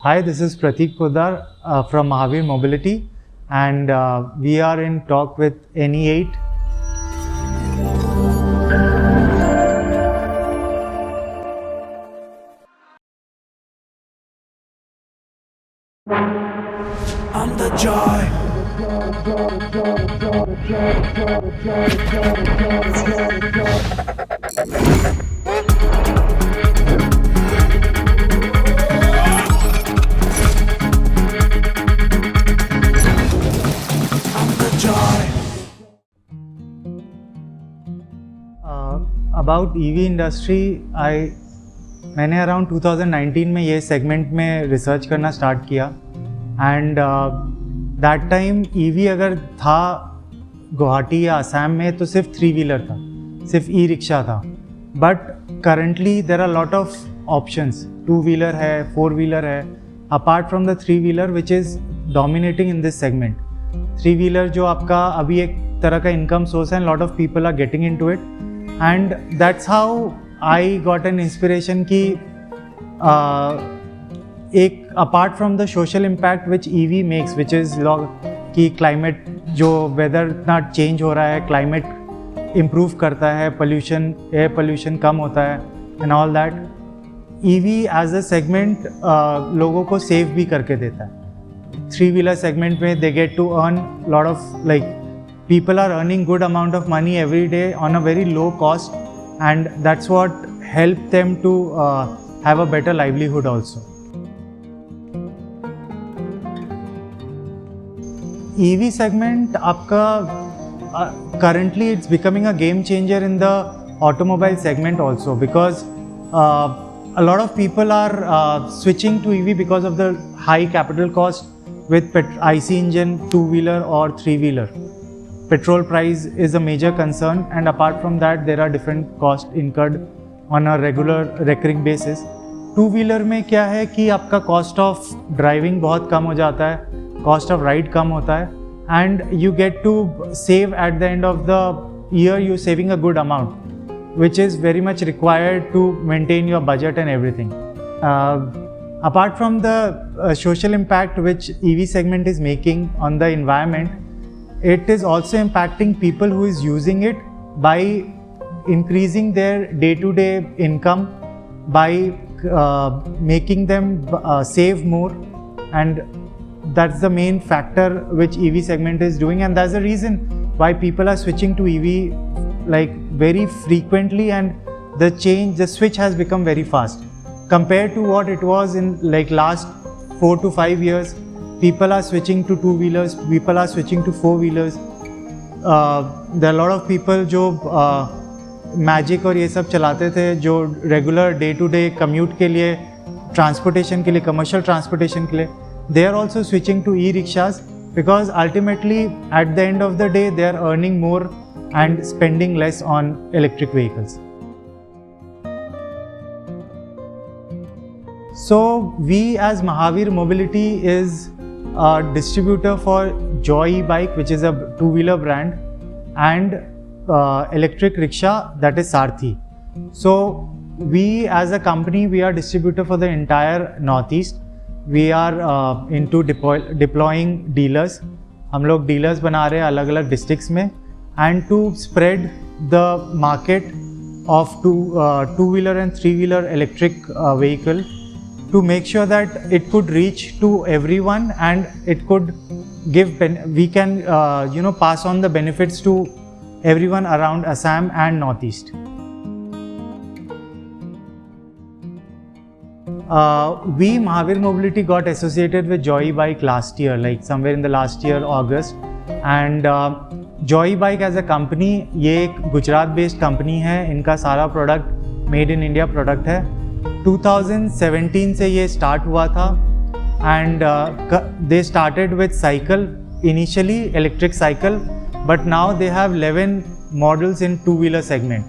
Hi, this is Prateek Poddar from Mahavir Mobility, and we are in talk with NE8. I'm the joy. I'm the joy. About EV industry, मैंने around 2019 में ये segment में research करना start किया and that time EV अगर था गुवाहाटी या असम में तो सिर्फ 3 व्हीलर था, सिर्फ ई रिक्शा था. But currently there are lot of options. 2 wheeler है, 4 व्हीलर है, apart from the 3 wheeler which is dominating in this segment. 3 wheeler जो आपका अभी एक तरह का इनकम सोर्स है, lot of people are getting into it and that's how I got an inspiration कि एक apart from the social impact which EV makes, which is कि क्लाइमेट जो वेदर इतना चेंज हो रहा है, क्लाइमेट इम्प्रूव करता है, पोल्यूशन, एयर पोल्यूशन कम होता है and all that. EV as a segment लोगों को सेव भी करके देता है. 3 व्हीलर सेगमेंट में they get to earn lot of people are earning good amount of money every day on a very low cost, and that's what helped them to have a better livelihood also. EV segment आपका currently it's becoming a game changer in the automobile segment also, because a lot of people are switching to EV because of the high capital cost with IC engine 2-wheeler or 3-wheeler. Petrol price is a major concern, and apart from that there are different costs incurred on a regular recurring basis. 2-wheeler में क्या है कि आपका cost of driving बहुत कम हो जाता है, cost of ride कम होता है, and you get to save at the end of the year. You're saving a good amount, which is very much required to maintain your budget and everything. Apart from the social impact which EV segment is making on the environment, it is also impacting people who is using it by increasing their day-to-day income, by making them save more, and that's the main factor which EV segment is doing, and that's the reason why people are switching to EV very frequently, and the switch has become very fast compared to what it was in last 4 to 5 years. People are switching to 2 wheelers, people are switching to 4 wheelers. There are a lot of people जो Magic और ये सब चलाते थे, जो regular day to day commute के लिए, transportation के लिए, कमर्शियल ट्रांसपोर्टेशन के लिए, they are also switching to e-rickshaws, because ultimately at the end of the day they are earning more and spending less on electric vehicles. So we as Mahavir Mobility is a distributor for Joy E-Bike, which is a 2-wheeler brand, and electric rickshaw, that is Sarthi. So we as a company, we are distributor for the entire Northeast. We are into deploying dealers. हम लोग dealers बना रहे हैं अलग अलग districts में, and to spread the market of 2-wheeler and 3-wheeler electric vehicle, to make sure that it could reach to everyone, and it could give we can pass on the benefits to everyone around Assam and Northeast. We Mahavir Mobility got associated with Joy E-Bike last year, somewhere in the last year August, and Joy E-Bike as a company, ये एक Gujarat based company है. इनका सारा product made in India product है. 2017 से ये start हुआ था, and they started with cycle initially, electric cycle, but now they have 11 models in 2-wheeler segment,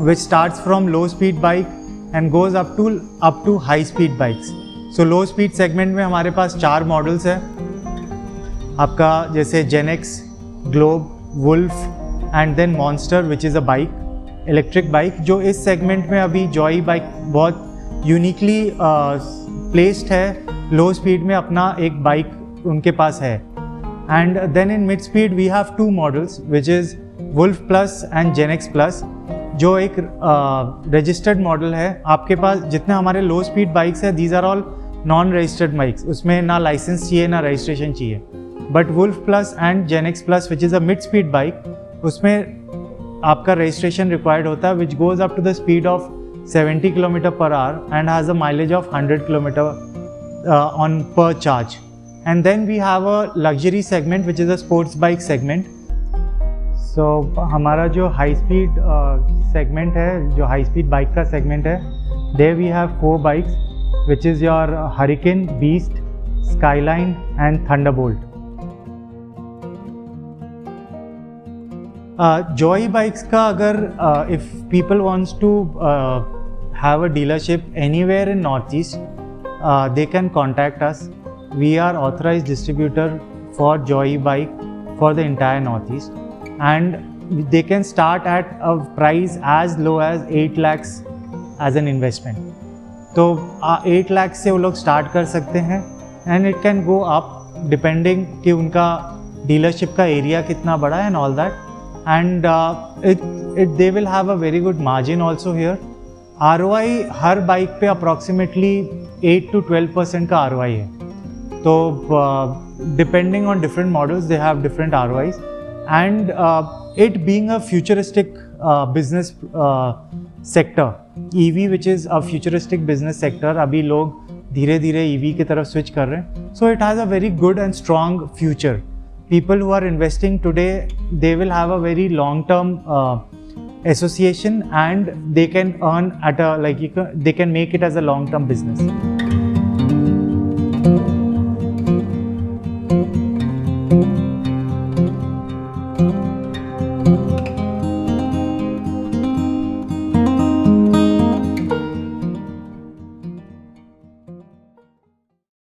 which starts from low speed bike and goes up to high speed bikes. So low speed segment में हमारे पास 4 models है आपका, जैसे जेनेक्स, Glob, Wolf and then Monster, which is a bike, electric bike, जो इस segment में अभी जॉय बाइक बहुत यूनिकली प्लेस्ड है लो स्पीड में अपना एक बाइक उनके पास है. And then in mid speed we have two models which is Wolf Plus and Gen X Plus, जो एक registered model है. आपके पास जितने हमारे low speed bikes है, these are all non-registered bikes. उसमें ना license चाहिए ना registration चाहिए. But Wolf Plus and Gen X Plus which is a mid speed bike, उसमें आपका registration required होता है, which goes up to the speed of 70 km/h and has a mileage of 100 km on per charge. And then we have a luxury segment which is a sports bike segment. So हमारा जो high speed segment है, जो high speed bike का segment है, there we have 4 bikes which is your Hurricane, Beast, Skyline and Thunderbolt. Joy bikes का अगर if people wants to have a dealership anywhere in Northeast, they can contact us. We are authorized distributor for Joy bike for the entire Northeast, and they can start at a price as low as 8 lakhs as an investment. तो 8 lakhs से वो लोग start कर सकते हैं, and it can go up depending कि उनका dealership का area कितना बड़ा है and all that, and they will have a very good margin also here. ROI her bike पे approximately 8 to 12% का ROI है. So depending on different models, they have different ROIs, and it being a futuristic business sector, EV which is a futuristic business sector, अभी लोग धीरे धीरे EV की तरफ switch कर रहे हैं. So it has a very good and strong future. People who are investing today, they will have a very long-term association, and they can earn at a they can make it as a long-term business.